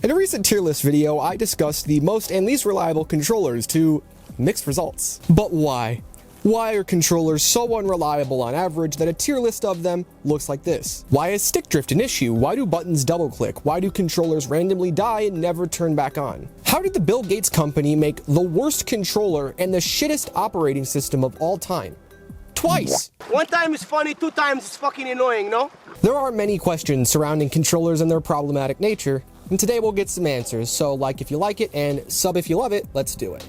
In a recent tier list video, I discussed the most and least reliable controllers to mixed results. But why? Why are controllers so unreliable on average that a tier list of them looks like this? Why is stick drift an issue? Why do buttons double click? Why do controllers randomly die and never turn back on? How did the Bill Gates company make the worst controller and the shittest operating system of all time? Twice! One time is funny, two times it's fucking annoying, no? There are many questions surrounding controllers and their problematic nature, and today we'll get some answers, so like if you like it and sub if you love it, let's do it.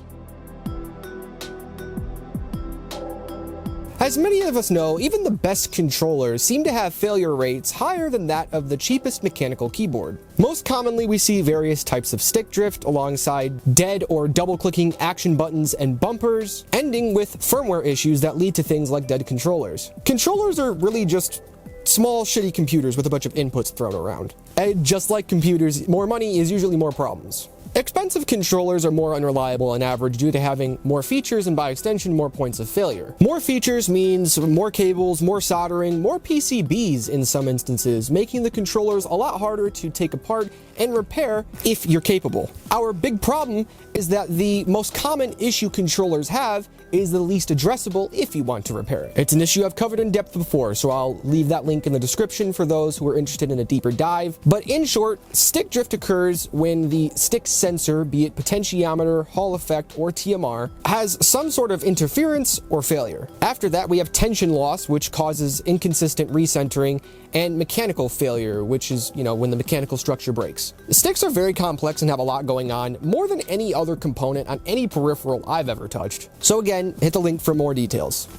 As many of us know, even the best controllers seem to have failure rates higher than that of the cheapest mechanical keyboard. Most commonly, we see various types of stick drift alongside dead or double-clicking action buttons and bumpers, ending with firmware issues that lead to things like dead controllers. Controllers are really just small, shitty computers with a bunch of inputs thrown around. And just like computers, more money is usually more problems. Expensive controllers are more unreliable on average due to having more features and by extension more points of failure. More features means more cables, more soldering, more PCBs in some instances, making the controllers a lot harder to take apart and repair if you're capable. Our big problem is that the most common issue controllers have is the least addressable if you want to repair it. It's an issue I've covered in depth before, so I'll leave that link in the description for those who are interested in a deeper dive. But in short, stick drift occurs when the stick sensor, be it potentiometer, Hall effect, or TMR, has some sort of interference or failure. After that, we have tension loss, which causes inconsistent recentering, and mechanical failure, which is, when the mechanical structure breaks. The sticks are very complex and have a lot going on, more than any other component on any peripheral I've ever touched. So again, hit the link for more details.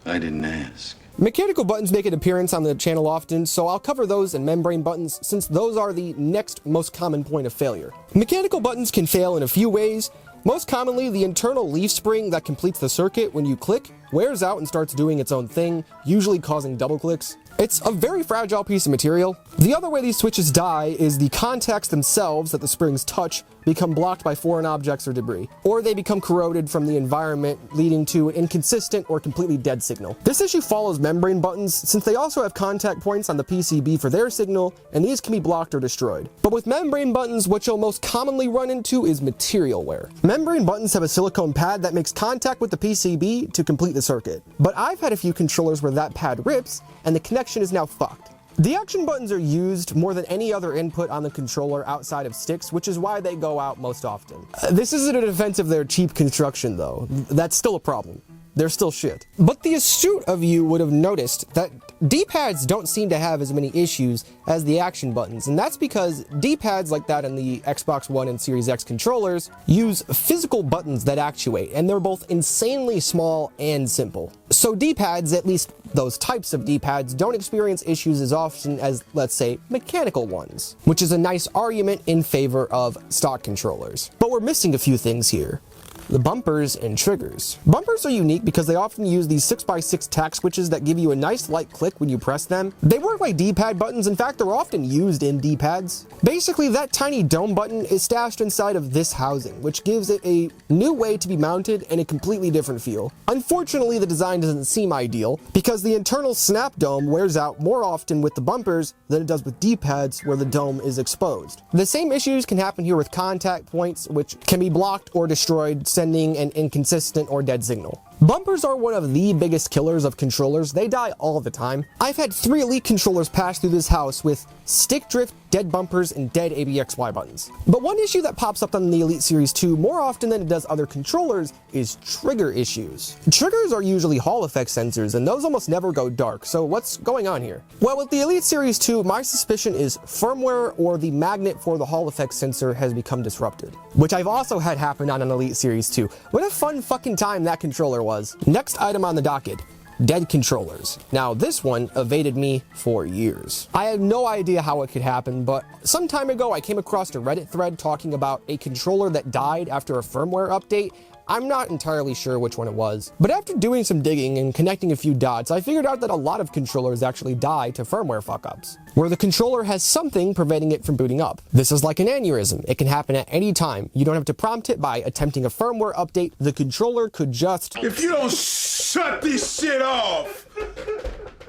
I didn't ask. Mechanical buttons make an appearance on the channel often, so I'll cover those and membrane buttons since those are the next most common point of failure. Mechanical buttons can fail in a few ways. Most commonly, the internal leaf spring that completes the circuit when you click wears out and starts doing its own thing, usually causing double clicks. It's a very fragile piece of material. The other way these switches die is the contacts themselves that the springs touch become blocked by foreign objects or debris, or they become corroded from the environment, leading to an inconsistent or completely dead signal. This issue follows membrane buttons since they also have contact points on the PCB for their signal, and these can be blocked or destroyed. But with membrane buttons, what you'll most commonly run into is material wear. Membrane buttons have a silicone pad that makes contact with the PCB to complete the circuit. But I've had a few controllers where that pad rips, and the connection is now fucked. The action buttons are used more than any other input on the controller outside of sticks, which is why they go out most often. This isn't a defense of their cheap construction though. That's still a problem. They're still shit. But the astute of you would have noticed that D-pads don't seem to have as many issues as the action buttons, and that's because D-pads like that in the Xbox One and Series X controllers use physical buttons that actuate, and they're both insanely small and simple. So D-pads, at least those types of D-pads, don't experience issues as often as, let's say, mechanical ones, which is a nice argument in favor of stock controllers. But we're missing a few things here. The bumpers and triggers. Bumpers are unique because they often use these 6x6 tack switches that give you a nice light click when you press them. They work like D-pad buttons. In fact, they're often used in D-pads. Basically, that tiny dome button is stashed inside of this housing, which gives it a new way to be mounted and a completely different feel. Unfortunately, the design doesn't seem ideal because the internal snap dome wears out more often with the bumpers than it does with D-pads where the dome is exposed. The same issues can happen here with contact points, which can be blocked or destroyed, sending an inconsistent or dead signal. Bumpers are one of the biggest killers of controllers. They die all the time. I've had 3 Elite controllers pass through this house with stick drift, dead bumpers, and dead ABXY buttons. But one issue that pops up on the Elite Series 2 more often than it does other controllers is trigger issues. Triggers are usually Hall effect sensors, and those almost never go dark, so what's going on here? Well, with the Elite Series 2, my suspicion is firmware or the magnet for the Hall effect sensor has become disrupted, which I've also had happen on an Elite Series 2. What a fun fucking time that controller was. Next item on the docket, dead controllers. Now this one evaded me for years. I had no idea how it could happen, but some time ago I came across a Reddit thread talking about a controller that died after a firmware update. I'm not entirely sure which one it was, but after doing some digging and connecting a few dots, I figured out that a lot of controllers actually die to firmware fuck-ups, where the controller has something preventing it from booting up. This is like an aneurysm. It can happen at any time. You don't have to prompt it by attempting a firmware update. The controller could just... If you don't shut this shit off!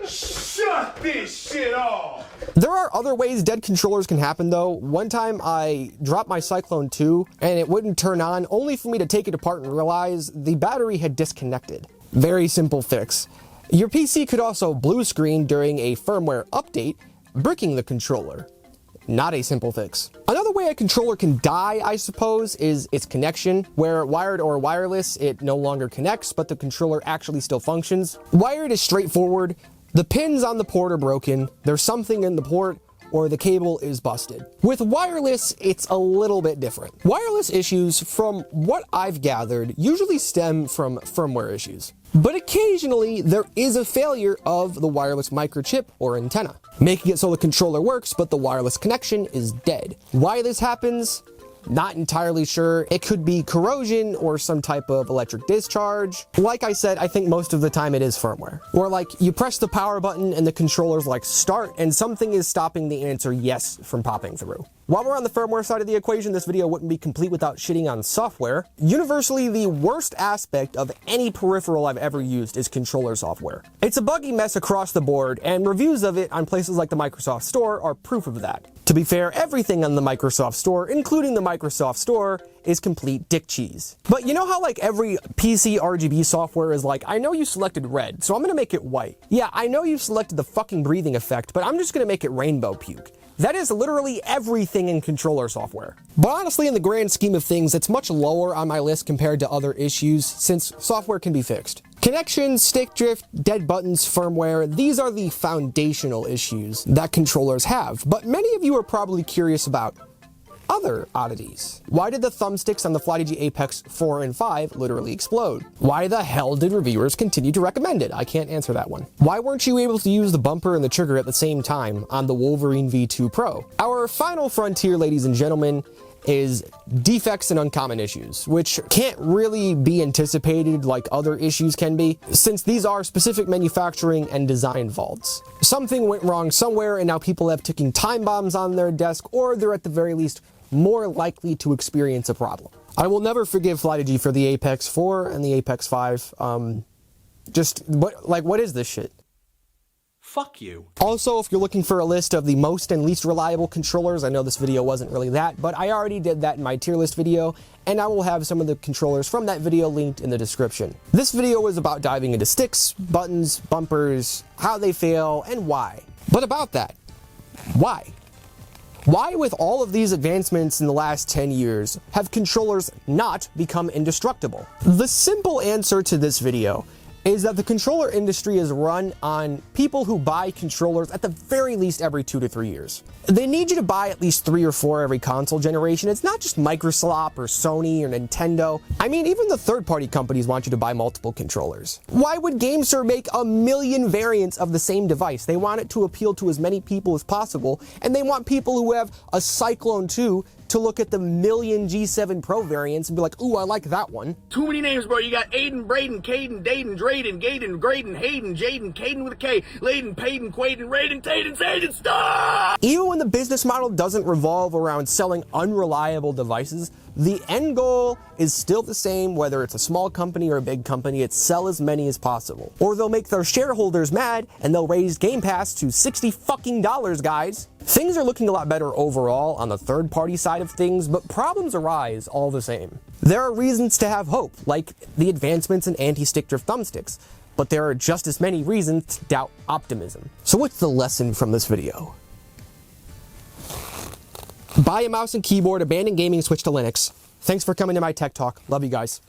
Shut this shit off! There are other ways dead controllers can happen though. One time I dropped my Cyclone 2 and it wouldn't turn on, only for me to take it apart and realize the battery had disconnected. Very simple fix. Your PC could also blue screen during a firmware update, bricking the controller. Not a simple fix. Another way a controller can die, I suppose, is its connection, where wired or wireless, it no longer connects, but the controller actually still functions. Wired is straightforward. The pins on the port are broken, there's something in the port, or the cable is busted. With wireless, it's a little bit different. Wireless issues, from what I've gathered, usually stem from firmware issues. But occasionally, there is a failure of the wireless microchip or antenna, making it so the controller works, but the wireless connection is dead. Why this happens? Not entirely sure. It could be corrosion or some type of electric discharge. Like I said, I think most of the time it is firmware. Or like you press the power button and the controller's like start and something is stopping the answer yes from popping through. While we're on the firmware side of the equation, this video wouldn't be complete without shitting on software. Universally, the worst aspect of any peripheral I've ever used is controller software. It's a buggy mess across the board, and reviews of it on places like the Microsoft Store are proof of that. To be fair, everything on the Microsoft Store, including the Microsoft Store, is complete dick cheese. But you know how like every PC RGB software is like, I know you selected red, so I'm gonna make it white. Yeah, I know you selected the fucking breathing effect, but I'm just gonna make it rainbow puke. That is literally everything in controller software. But honestly, in the grand scheme of things, it's much lower on my list compared to other issues, since software can be fixed. Connection, stick drift, dead buttons, firmware, these are the foundational issues that controllers have. But many of you are probably curious about other oddities. Why did the thumbsticks on the FlyDigi Apex 4 and 5 literally explode? Why the hell did reviewers continue to recommend it? I can't answer that one. Why weren't you able to use the bumper and the trigger at the same time on the Wolverine V2 Pro? Our final frontier, ladies and gentlemen, is defects and uncommon issues, which can't really be anticipated like other issues can be, since these are specific manufacturing and design faults. Something went wrong somewhere and now people have ticking time bombs on their desk, or they're at the very least more likely to experience a problem. I will never forgive FlyDigi for the Apex 4 and the Apex 5. What is this shit? Fuck you. Also, if you're looking for a list of the most and least reliable controllers, I know this video wasn't really that, but I already did that in my tier list video, and I will have some of the controllers from that video linked in the description. This video was about diving into sticks, buttons, bumpers, how they fail, and why. But about that, why? Why, with all of these advancements in the last 10 years, have controllers not become indestructible? The simple answer to this video is that the controller industry is run on people who buy controllers at the very least every 2 to 3 years. They need you to buy at least 3 or 4 every console generation. It's not just Microsoft or Sony or Nintendo. I mean, even the third-party companies want you to buy multiple controllers. Why would GameSir make a million variants of the same device? They want it to appeal to as many people as possible, and they want people who have a Cyclone 2 to look at the million G7 Pro variants and be like, ooh, I like that one. Too many names, bro. You got Aiden, Braden, Caden, Daden, Drayden, Gaden, Graydon, Hayden, Jaden, Caden with a K, Layden, Payden, Quaden, Raiden, Taden, Zaden, stop! Even when the business model doesn't revolve around selling unreliable devices, the end goal is still the same, whether it's a small company or a big company. It's sell as many as possible. Or they'll make their shareholders mad and they'll raise Game Pass to $60 fucking, guys. Things are looking a lot better overall on the third-party side of things, but problems arise all the same. There are reasons to have hope, like the advancements in anti-stick drift thumbsticks, but there are just as many reasons to doubt optimism. So what's the lesson from this video? Buy a mouse and keyboard, abandon gaming, switch to Linux. Thanks for coming to my tech talk. Love you guys.